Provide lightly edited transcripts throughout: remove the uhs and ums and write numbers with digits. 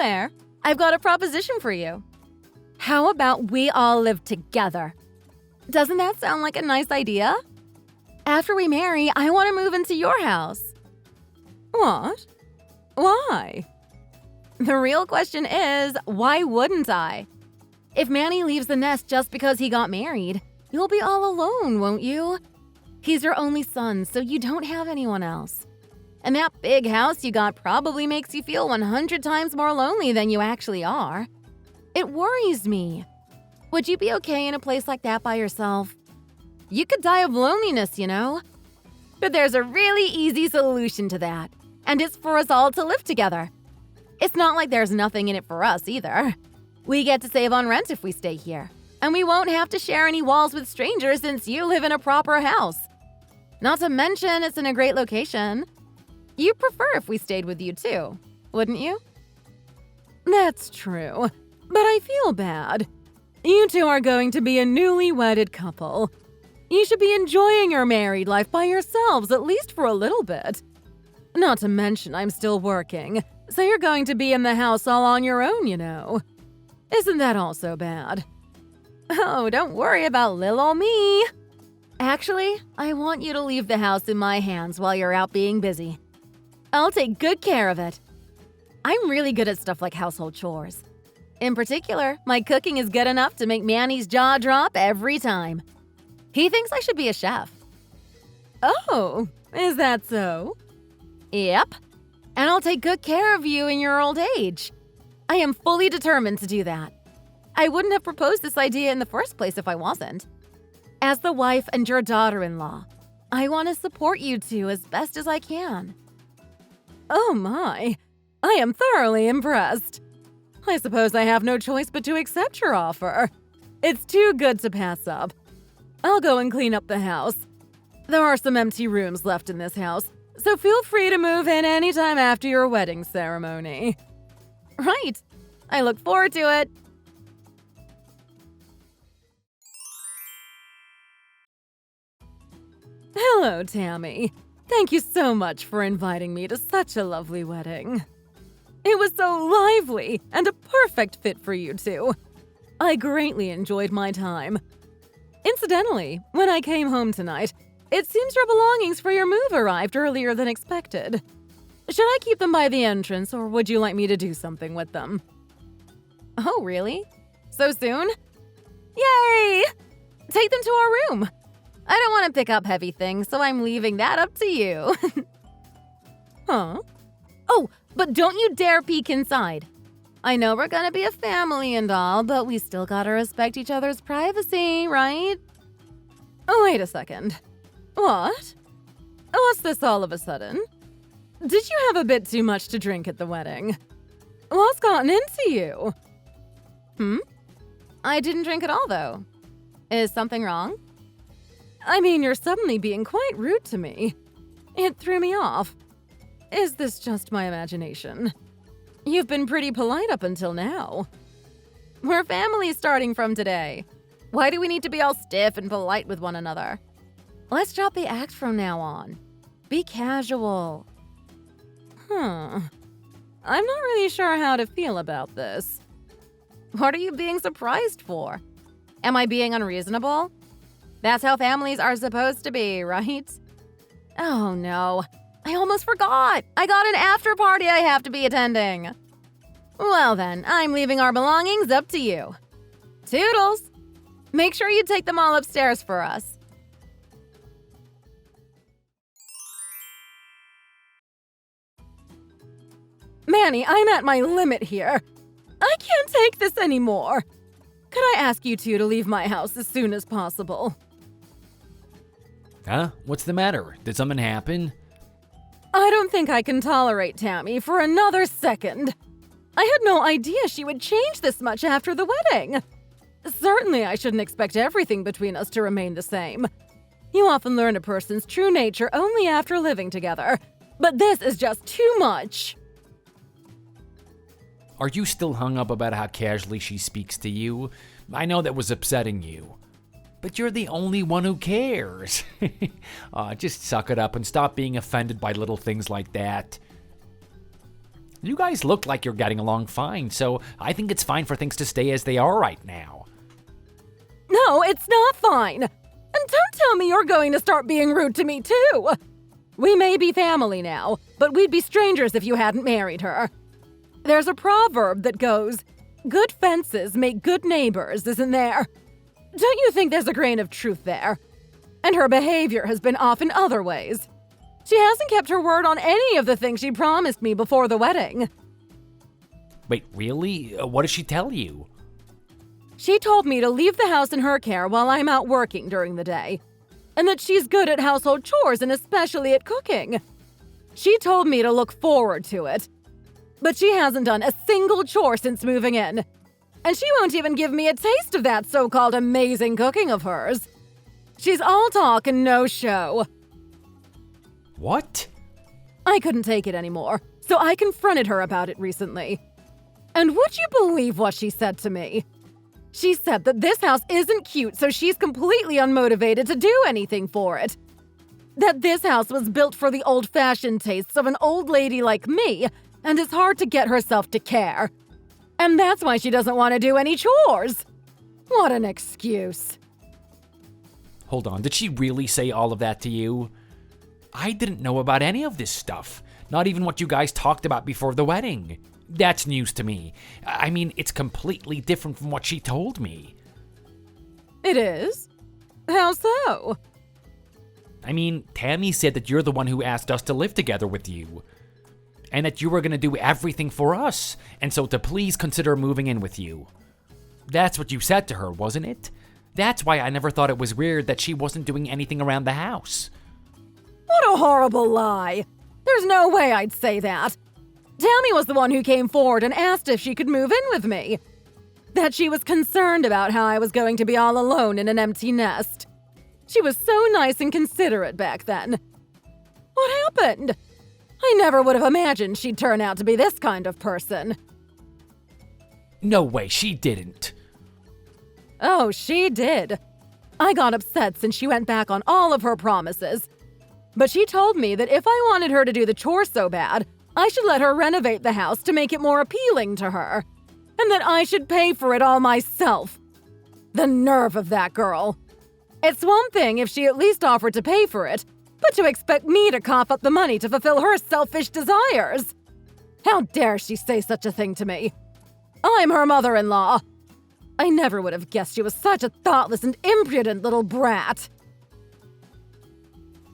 there. I've got a proposition for you. How about we all live together? Doesn't that sound like a nice idea? After we marry, I want to move into your house. What? Why? The real question is, why wouldn't I? If Manny leaves the nest just because he got married, you'll be all alone, won't you? He's your only son, so you don't have anyone else. And that big house you got probably makes you feel 100 times more lonely than you actually are. It worries me. Would you be okay in a place like that by yourself? You could die of loneliness, you know? But there's a really easy solution to that, and it's for us all to live together. It's not like there's nothing in it for us either. We get to save on rent if we stay here, and we won't have to share any walls with strangers since you live in a proper house. Not to mention, it's in a great location. You'd prefer if we stayed with you too, wouldn't you? That's true, but I feel bad. You two are going to be a newly wedded couple. You should be enjoying your married life by yourselves, at least for a little bit. Not to mention, I'm still working, so you're going to be in the house all on your own, you know. Isn't that also bad? Oh, don't worry about lil' ol' me. Actually, I want you to leave the house in my hands while you're out being busy. I'll take good care of it. I'm really good at stuff like household chores. In particular, my cooking is good enough to make Manny's jaw drop every time. He thinks I should be a chef. Oh, is that so? Yep. And I'll take good care of you in your old age. I am fully determined to do that. I wouldn't have proposed this idea in the first place if I wasn't. As the wife and your daughter-in-law, I want to support you two as best as I can. Oh my, I am thoroughly impressed. I suppose I have no choice but to accept your offer. It's too good to pass up. I'll go and clean up the house. There are some empty rooms left in this house, so feel free to move in anytime after your wedding ceremony. Right. I look forward to it. Hello, Tammy. Thank you so much for inviting me to such a lovely wedding. It was so lively and a perfect fit for you two. I greatly enjoyed my time. Incidentally, when I came home tonight, it seems your belongings for your move arrived earlier than expected. Should I keep them by the entrance, or would you like me to do something with them? Oh, really? So soon? Yay! Take them to our room. I don't want to pick up heavy things, so I'm leaving that up to you. Huh? Oh, but don't you dare peek inside. I know we're gonna be a family and all, but we still gotta respect each other's privacy, right? Oh, wait a second. What? What's this all of a sudden? Did you have a bit too much to drink at the wedding? What's gotten into you? I didn't drink at all, though. Is something wrong? I mean, you're suddenly being quite rude to me. It threw me off. Is this just my imagination? You've been pretty polite up until now. We're family starting from today. Why do we need to be all stiff and polite with one another? Let's drop the act from now on. Be casual. I'm not really sure how to feel about this. What are you being surprised for? Am I being unreasonable? That's how families are supposed to be, right? Oh no, I almost forgot. I got an after party I have to be attending. Well then, I'm leaving our belongings up to you. Toodles! Make sure you take them all upstairs for us. Manny, I'm at my limit here. I can't take this anymore. Could I ask you two to leave my house as soon as possible? Huh? What's the matter? Did something happen? I don't think I can tolerate Tammy for another second. I had no idea she would change this much after the wedding. Certainly I shouldn't expect everything between us to remain the same. You often learn a person's true nature only after living together. But this is just too much. Are you still hung up about how casually she speaks to you? I know that was upsetting you. But you're the only one who cares. Just suck it up and stop being offended by little things like that. You guys look like you're getting along fine, so I think it's fine for things to stay as they are right now. No, it's not fine. And don't tell me you're going to start being rude to me too. We may be family now, but we'd be strangers if you hadn't married her. There's a proverb that goes, "Good fences make good neighbors," isn't there? Don't you think there's a grain of truth there? And her behavior has been off in other ways. She hasn't kept her word on any of the things she promised me before the wedding. Wait, really? What did she tell you? She told me to leave the house in her care while I'm out working during the day, and that she's good at household chores and especially at cooking. She told me to look forward to it. But she hasn't done a single chore since moving in. And she won't even give me a taste of that so-called amazing cooking of hers. She's all talk and no show. What? I couldn't take it anymore, so I confronted her about it recently. And would you believe what she said to me? She said that this house isn't cute, so she's completely unmotivated to do anything for it. That this house was built for the old-fashioned tastes of an old lady like me, and it's hard to get herself to care. And that's why she doesn't want to do any chores. What an excuse. Hold on, did she really say all of that to you? I didn't know about any of this stuff. Not even what you guys talked about before the wedding. That's news to me. I mean, it's completely different from what she told me. It is? How so? I mean, Tammy said that you're the one who asked us to live together with you. And that you were going to do everything for us, and so to please consider moving in with you. That's what you said to her, wasn't it? That's why I never thought it was weird that she wasn't doing anything around the house. What a horrible lie. There's no way I'd say that. Tammy was the one who came forward and asked if she could move in with me. That she was concerned about how I was going to be all alone in an empty nest. She was so nice and considerate back then. What happened? I never would have imagined she'd turn out to be this kind of person. No way, she didn't. Oh, she did. I got upset since she went back on all of her promises. But she told me that if I wanted her to do the chores so bad, I should let her renovate the house to make it more appealing to her. And that I should pay for it all myself. The nerve of that girl. It's one thing if she at least offered to pay for it, but to expect me to cough up the money to fulfill her selfish desires. How dare she say such a thing to me? I'm her mother-in-law. I never would have guessed she was such a thoughtless and impudent little brat.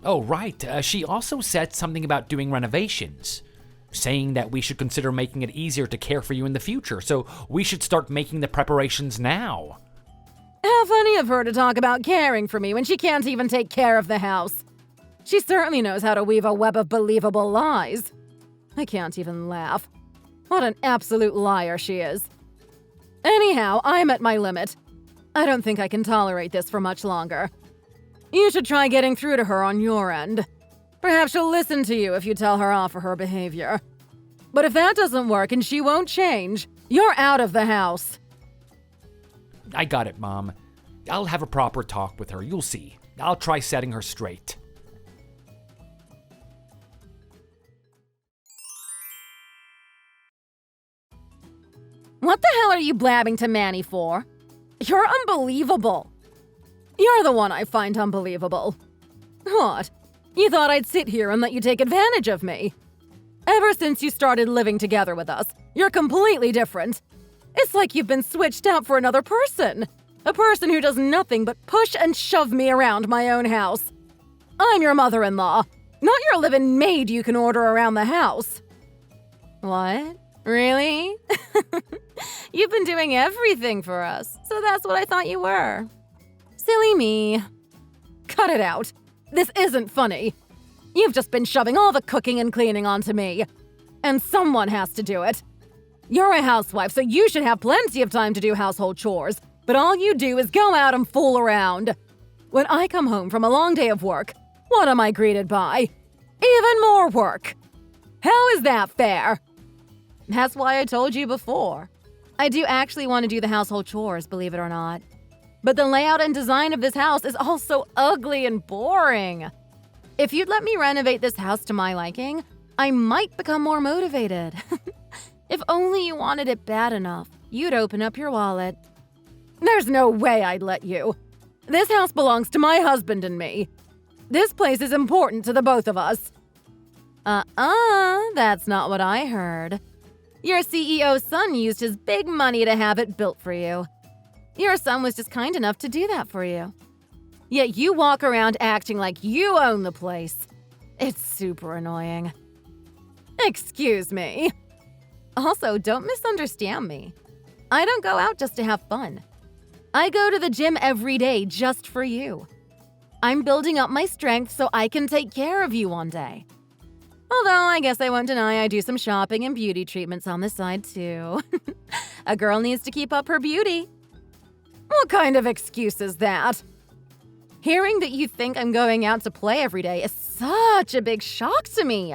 Oh, right. She also said something about doing renovations. Saying that we should consider making it easier to care for you in the future, so we should start making the preparations now. How funny of her to talk about caring for me when she can't even take care of the house. She certainly knows how to weave a web of believable lies. I can't even laugh. What an absolute liar she is. Anyhow, I'm at my limit. I don't think I can tolerate this for much longer. You should try getting through to her on your end. Perhaps she'll listen to you if you tell her off for her behavior. But if that doesn't work and she won't change, you're out of the house. I got it, Mom. I'll have a proper talk with her, you'll see. I'll try setting her straight. What the hell are you blabbing to Manny for? You're unbelievable. You're the one I find unbelievable. What? You thought I'd sit here and let you take advantage of me? Ever since you started living together with us, you're completely different. It's like you've been switched out for another person. A person who does nothing but push and shove me around my own house. I'm your mother-in-law, not your live-in maid you can order around the house. What? Really? You've been doing everything for us, so that's what I thought you were. Silly me. Cut it out. This isn't funny. You've just been shoving all the cooking and cleaning onto me. And someone has to do it. You're a housewife, so you should have plenty of time to do household chores, but all you do is go out and fool around. When I come home from a long day of work, what am I greeted by? Even more work. How is that fair? That's why I told you before. I do actually want to do the household chores, believe it or not. But the layout and design of this house is all so ugly and boring. If you'd let me renovate this house to my liking, I might become more motivated. only you wanted it bad enough, you'd open up your wallet. There's no way I'd let you. This house belongs to my husband and me. This place is important to the both of us. That's not what I heard. Your CEO's son used his big money to have it built for you. Your son was just kind enough to do that for you. Yet you walk around acting like you own the place. It's super annoying. Excuse me. Also, don't misunderstand me. I don't go out just to have fun. I go to the gym every day just for you. I'm building up my strength so I can take care of you one day. Although I guess I won't deny I do some shopping and beauty treatments on the side too. A girl needs to keep up her beauty. What kind of excuse is that? Hearing that you think I'm going out to play every day is such a big shock to me.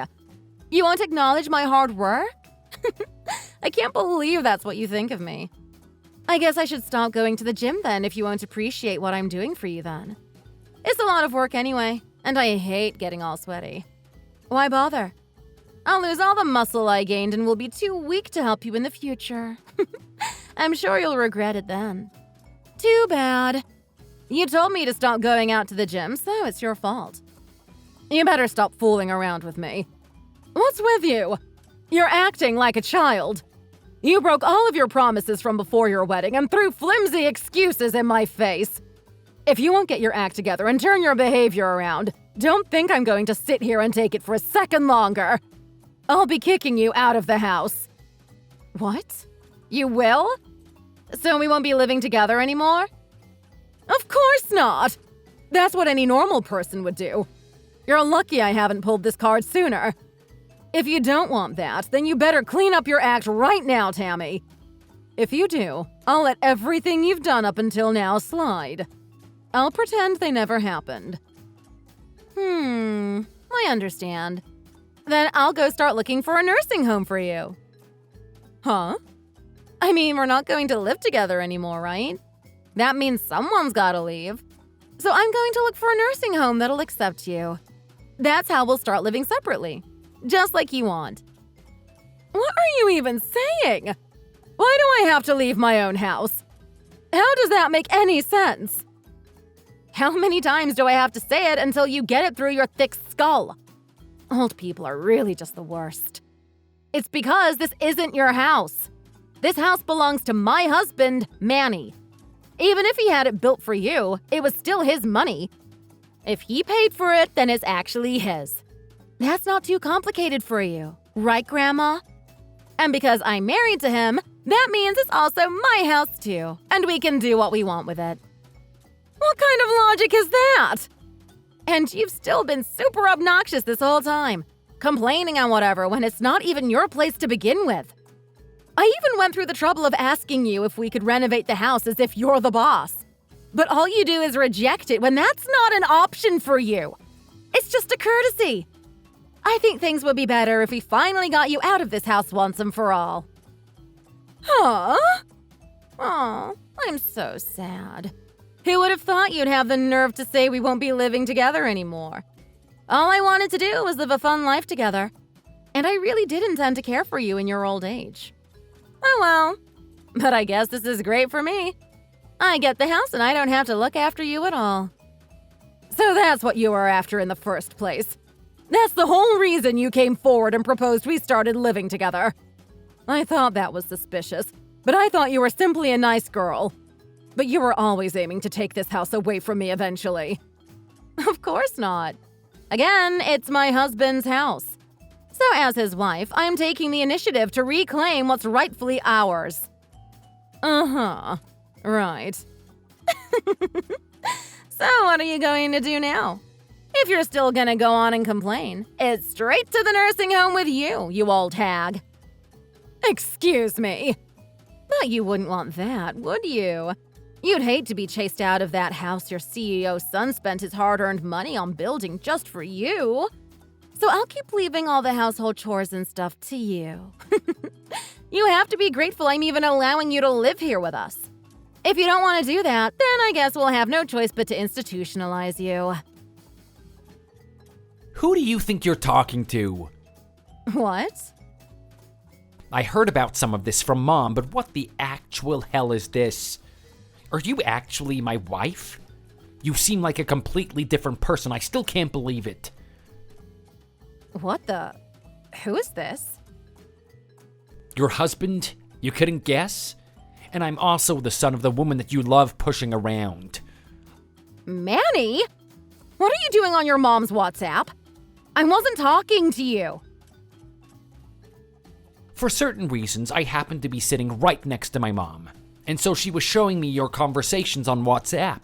You won't acknowledge my hard work? I can't believe that's what you think of me. I guess I should stop going to the gym then if you won't appreciate what I'm doing for you then. It's a lot of work anyway, and I hate getting all sweaty. Why bother? I'll lose all the muscle I gained and will be too weak to help you in the future. I'm sure you'll regret it then. Too bad. You told me to stop going out to the gym, so it's your fault. You better stop fooling around with me. What's with you? You're acting like a child. You broke all of your promises from before your wedding and threw flimsy excuses in my face. If you won't get your act together and turn your behavior around, don't think I'm going to sit here and take it for a second longer. I'll be kicking you out of the house. What? You will? So we won't be living together anymore? Of course not! That's what any normal person would do. You're lucky I haven't pulled this card sooner. If you don't want that, then you better clean up your act right now, Tammy. If you do, I'll let everything you've done up until now slide. I'll pretend they never happened. I understand. Then I'll go start looking for a nursing home for you. Huh? I mean, we're not going to live together anymore, right? That means someone's gotta leave. So I'm going to look for a nursing home that'll accept you. That's how we'll start living separately. Just like you want. What are you even saying? Why do I have to leave my own house? How does that make any sense? How many times do I have to say it until you get it through your thick skull? Old people are really just the worst. It's because this isn't your house. This house belongs to my husband, Manny. Even if he had it built for you, it was still his money. If he paid for it, then it's actually his. That's not too complicated for you, right, Grandma? And because I'm married to him, that means it's also my house too, and we can do what we want with it. What kind of logic is that? And you've still been super obnoxious this whole time, complaining on whatever when it's not even your place to begin with. I even went through the trouble of asking you if we could renovate the house as if you're the boss. But all you do is reject it when that's not an option for you. It's just a courtesy. I think things would be better if we finally got you out of this house once and for all. Huh? Oh, I'm so sad. Who would have thought you'd have the nerve to say we won't be living together anymore? All I wanted to do was live a fun life together. And I really did intend to care for you in your old age. Oh well, but I guess this is great for me. I get the house and I don't have to look after you at all. So that's what you were after in the first place. That's the whole reason you came forward and proposed we started living together. I thought that was suspicious, but I thought you were simply a nice girl. But you were always aiming to take this house away from me eventually. Of course not. Again, it's my husband's house. So as his wife, I'm taking the initiative to reclaim what's rightfully ours. Uh-huh. Right. So what are you going to do now? If you're still gonna go on and complain, it's straight to the nursing home with you, you old hag. Excuse me. But you wouldn't want that, would you? You'd hate to be chased out of that house your CEO's son spent his hard-earned money on building just for you. So I'll keep leaving all the household chores and stuff to you. You have to be grateful I'm even allowing you to live here with us. If you don't want to do that, then I guess we'll have no choice but to institutionalize you. Who do you think you're talking to? What? I heard about some of this from Mom, but what the actual hell is this? Are you actually my wife? You seem like a completely different person. I still can't believe it. What the? Who is this? Your husband? You couldn't guess? And I'm also the son of the woman that you love pushing around. Manny? What are you doing on your mom's WhatsApp? I wasn't talking to you. For certain reasons, I happened to be sitting right next to my mom, and so she was showing me your conversations on WhatsApp.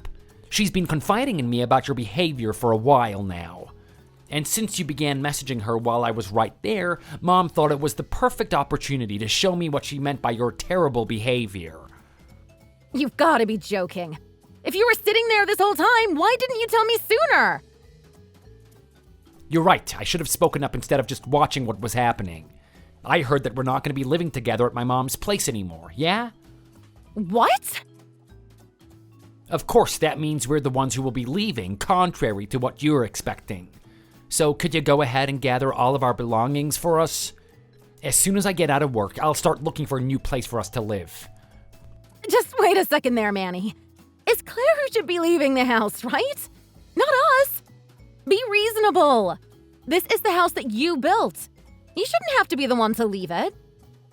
She's been confiding in me about your behavior for a while now. And since you began messaging her while I was right there, Mom thought it was the perfect opportunity to show me what she meant by your terrible behavior. You've got to be joking. If you were sitting there this whole time, why didn't you tell me sooner? You're right, I should have spoken up instead of just watching what was happening. I heard that we're not going to be living together at my mom's place anymore, yeah? What? Of course, that means we're the ones who will be leaving, contrary to what you're expecting. So could you go ahead and gather all of our belongings for us? As soon as I get out of work, I'll start looking for a new place for us to live. Just wait a second there, Manny. It's Claire who should be leaving the house, right? Not us. Be reasonable. This is the house that you built. You shouldn't have to be the one to leave it.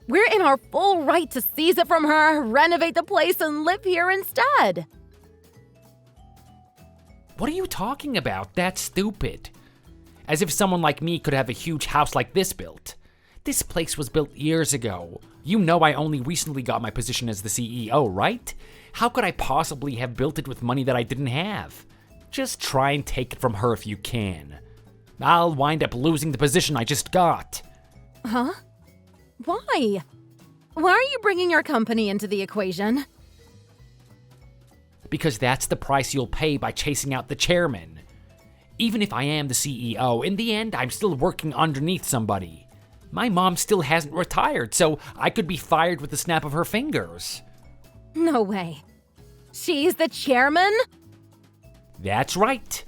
We're in our full right to seize it from her, renovate the place, and live here instead. What are you talking about? That's stupid. As if someone like me could have a huge house like this built. This place was built years ago. You know I only recently got my position as the CEO, right? How could I possibly have built it with money that I didn't have? Just try and take it from her if you can. I'll wind up losing the position I just got. Huh? Why? Why are you bringing your company into the equation? Because that's the price you'll pay by chasing out the chairman. Even if I am the CEO, in the end, I'm still working underneath somebody. My mom still hasn't retired, so I could be fired with the snap of her fingers. No way. She's the chairman? That's right.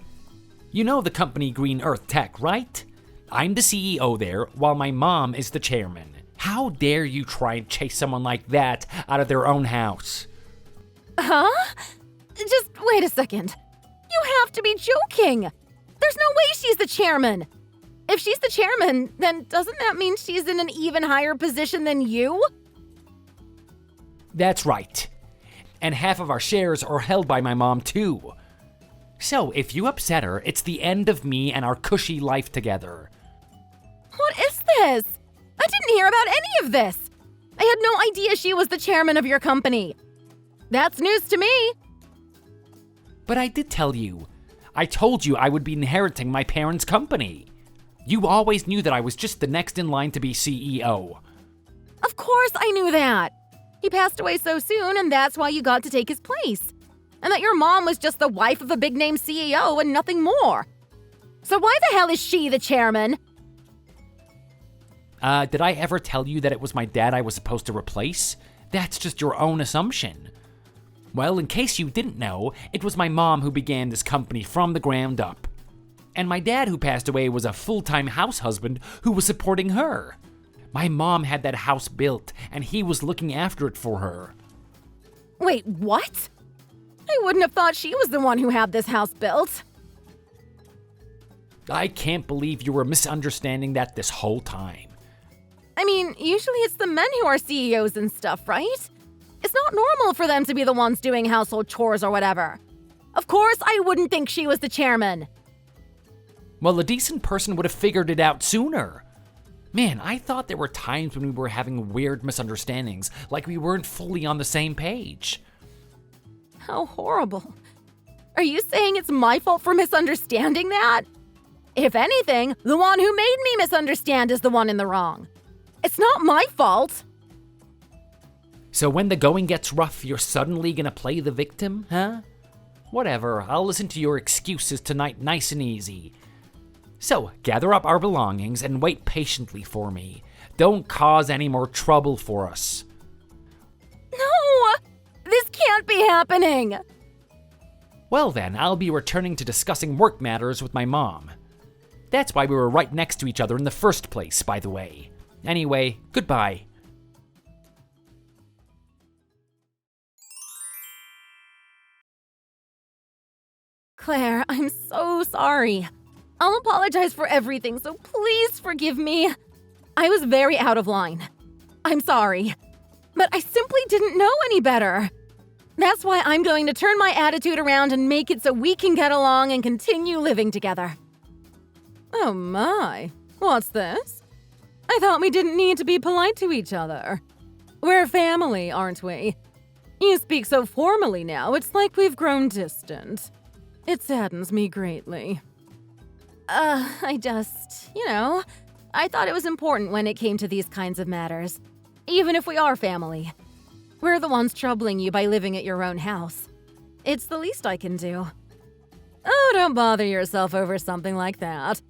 You know the company Green Earth Tech, right? I'm the CEO there, while my mom is the chairman. How dare you try and chase someone like that out of their own house? Huh? Just wait a second. You have to be joking. There's no way she's the chairman. If she's the chairman, then doesn't that mean she's in an even higher position than you? That's right. And half of our shares are held by my mom, too. So, if you upset her, it's the end of me and our cushy life together. What is this? I didn't hear about any of this. I had no idea she was the chairman of your company. That's news to me. But I did tell you. I told you I would be inheriting my parents' company. You always knew that I was just the next in line to be CEO. Of course I knew that. He passed away so soon, and that's why you got to take his place. And that your mom was just the wife of a big-name CEO and nothing more. So why the hell is she the chairman? Did I ever tell you that it was my dad I was supposed to replace? That's just your own assumption. Well, in case you didn't know, it was my mom who began this company from the ground up. And my dad who passed away was a full-time house husband who was supporting her. My mom had that house built, and he was looking after it for her. Wait, what? I wouldn't have thought she was the one who had this house built. I can't believe you were misunderstanding that this whole time. I mean, usually it's the men who are CEOs and stuff, right? It's not normal for them to be the ones doing household chores or whatever. Of course, I wouldn't think she was the chairman. Well, a decent person would have figured it out sooner. Man, I thought there were times when we were having weird misunderstandings, like we weren't fully on the same page. How horrible. Are you saying it's my fault for misunderstanding that? If anything, the one who made me misunderstand is the one in the wrong. It's not my fault. So when the going gets rough, you're suddenly gonna play the victim, huh? Whatever, I'll listen to your excuses tonight nice and easy. So, gather up our belongings and wait patiently for me. Don't cause any more trouble for us. No! This can't be happening! Well then, I'll be returning to discussing work matters with my mom. That's why we were right next to each other in the first place, by the way. Anyway, goodbye. Claire, I'm so sorry. I'll apologize for everything, so please forgive me. I was very out of line. I'm sorry. But I simply didn't know any better. That's why I'm going to turn my attitude around and make it so we can get along and continue living together. Oh my, what's this? I thought we didn't need to be polite to each other. We're family, aren't we? You speak so formally now, it's like we've grown distant. It saddens me greatly. I thought it was important when it came to these kinds of matters. Even if we are family. We're the ones troubling you by living at your own house. It's the least I can do. Oh, don't bother yourself over something like that.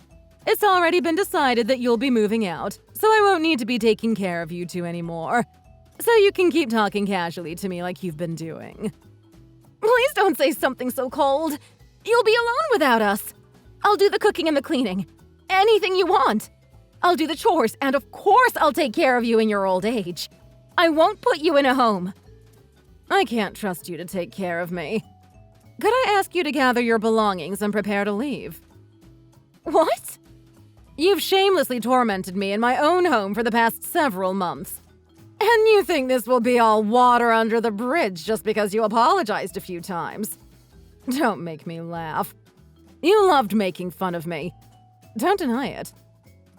It's already been decided that you'll be moving out, so I won't need to be taking care of you two anymore. So you can keep talking casually to me like you've been doing. Please don't say something so cold. You'll be alone without us. I'll do the cooking and the cleaning. Anything you want. I'll do the chores, and of course I'll take care of you in your old age. I won't put you in a home. I can't trust you to take care of me. Could I ask you to gather your belongings and prepare to leave? What? You've shamelessly tormented me in my own home for the past several months. And you think this will be all water under the bridge just because you apologized a few times? Don't make me laugh. You loved making fun of me. Don't deny it.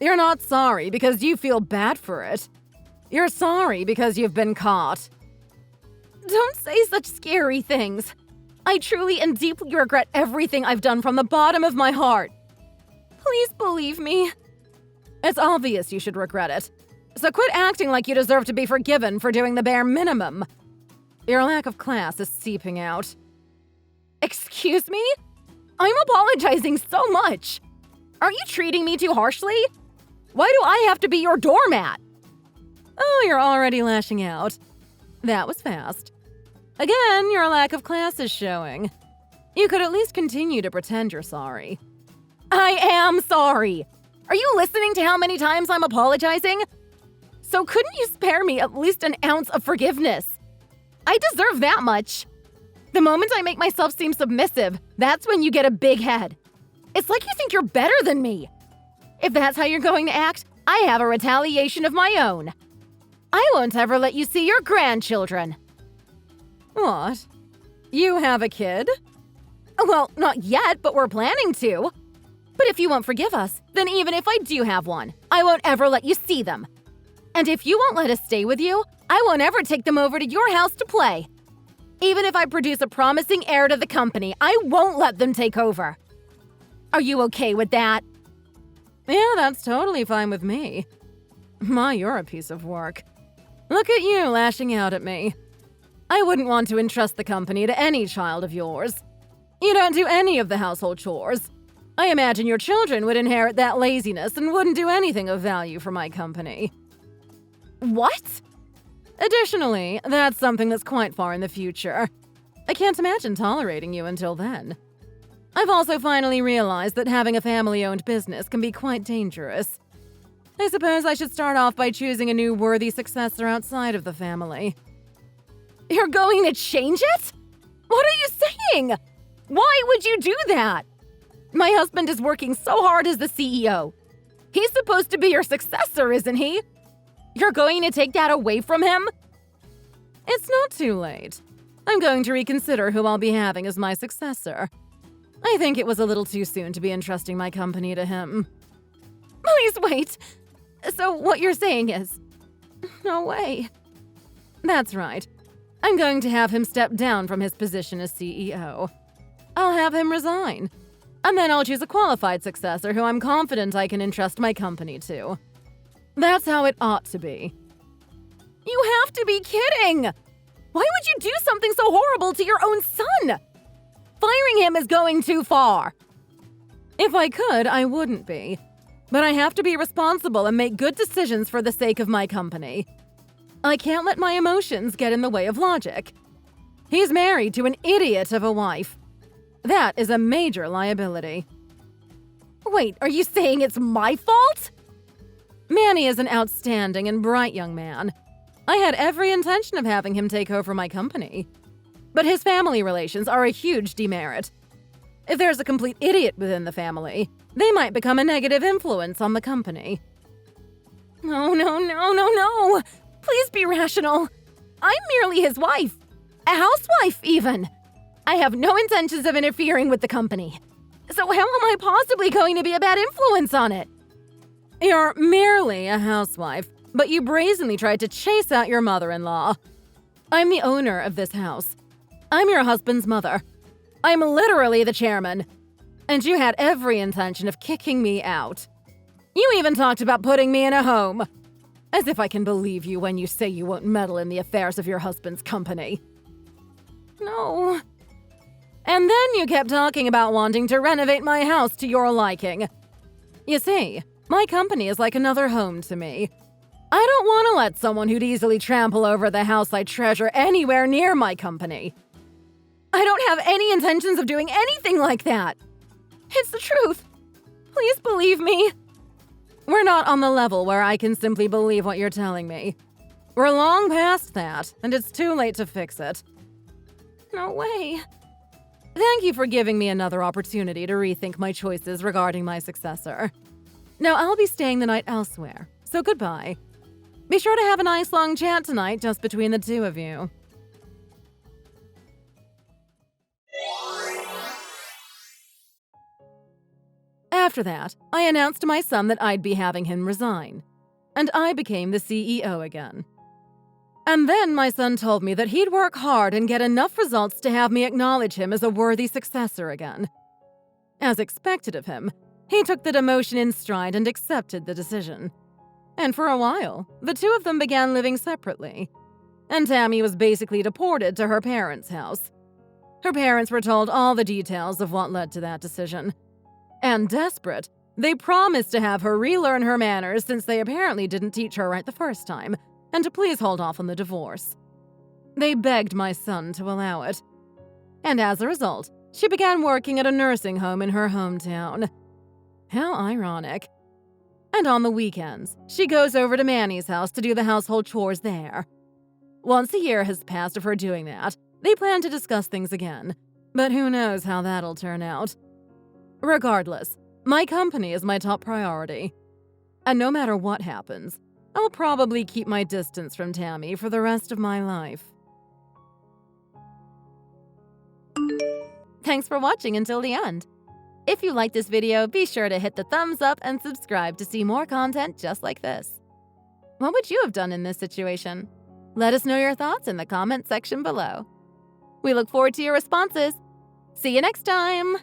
You're not sorry because you feel bad for it. You're sorry because you've been caught. Don't say such scary things. I truly and deeply regret everything I've done from the bottom of my heart. Please believe me. It's obvious you should regret it. So quit acting like you deserve to be forgiven for doing the bare minimum. Your lack of class is seeping out. Excuse me? I'm apologizing so much. Are you treating me too harshly? Why do I have to be your doormat? Oh, you're already lashing out. That was fast. Again, your lack of class is showing. You could at least continue to pretend you're sorry. I am sorry. Are you listening to how many times I'm apologizing? So couldn't you spare me at least an ounce of forgiveness? I deserve that much. The moment I make myself seem submissive, that's when you get a big head. It's like you think you're better than me. If that's how you're going to act, I have a retaliation of my own. I won't ever let you see your grandchildren. What? You have a kid? Well, not yet, but we're planning to. But if you won't forgive us, then even if I do have one, I won't ever let you see them. And if you won't let us stay with you, I won't ever take them over to your house to play. Even if I produce a promising heir to the company, I won't let them take over. Are you okay with that? Yeah, that's totally fine with me. You're a piece of work. Look at you lashing out at me. I wouldn't want to entrust the company to any child of yours. You don't do any of the household chores. I imagine your children would inherit that laziness and wouldn't do anything of value for my company. What? Additionally, that's something that's quite far in the future. I can't imagine tolerating you until then. I've also finally realized that having a family-owned business can be quite dangerous. I suppose I should start off by choosing a new worthy successor outside of the family. You're going to change it? What are you saying? Why would you do that? My husband is working so hard as the CEO. He's supposed to be your successor, isn't he? You're going to take that away from him? It's not too late. I'm going to reconsider who I'll be having as my successor. I think it was a little too soon to be entrusting my company to him. Please wait. So what you're saying is... No way. That's right. I'm going to have him step down from his position as CEO. I'll have him resign. And then I'll choose a qualified successor who I'm confident I can entrust my company to. That's how it ought to be. You have to be kidding! Why would you do something so horrible to your own son? Firing him is going too far. If I could, I wouldn't be. But I have to be responsible and make good decisions for the sake of my company. I can't let my emotions get in the way of logic. He's married to an idiot of a wife. That is a major liability. Wait, are you saying it's my fault? Manny is an outstanding and bright young man. I had every intention of having him take over my company. But his family relations are a huge demerit. If there's a complete idiot within the family, they might become a negative influence on the company. No, no, no, no, no! Please be rational. I'm merely his wife. A housewife, even. I have no intentions of interfering with the company. So how am I possibly going to be a bad influence on it? You're merely a housewife, but you brazenly tried to chase out your mother-in-law. I'm the owner of this house. I'm your husband's mother. I'm literally the chairman. And you had every intention of kicking me out. You even talked about putting me in a home. As if I can believe you when you say you won't meddle in the affairs of your husband's company. No. And then you kept talking about wanting to renovate my house to your liking. You see, my company is like another home to me. I don't want to let someone who'd easily trample over the house I treasure anywhere near my company. I don't have any intentions of doing anything like that. It's the truth. Please believe me. We're not on the level where I can simply believe what you're telling me. We're long past that, and it's too late to fix it. No way. Thank you for giving me another opportunity to rethink my choices regarding my successor. Now I'll be staying the night elsewhere, so goodbye. Be sure to have a nice long chat tonight just between the two of you. After that, I announced to my son that I'd be having him resign, and I became the CEO again. And then my son told me that he'd work hard and get enough results to have me acknowledge him as a worthy successor again. As expected of him, he took the demotion in stride and accepted the decision. And for a while, the two of them began living separately, and Tammy was basically deported to her parents' house. Her parents were told all the details of what led to that decision. And desperate, they promised to have her relearn her manners since they apparently didn't teach her right the first time, and to please hold off on the divorce. They begged my son to allow it. And as a result, she began working at a nursing home in her hometown. How ironic. And on the weekends, she goes over to Manny's house to do the household chores there. Once a year has passed of her doing that, they plan to discuss things again, but who knows how that'll turn out. Regardless, my company is my top priority. And no matter what happens, I'll probably keep my distance from Tammy for the rest of my life. Thanks for watching until the end. If you liked this video, be sure to hit the thumbs up and subscribe to see more content just like this. What would you have done in this situation? Let us know your thoughts in the comment section below. We look forward to your responses. See you next time!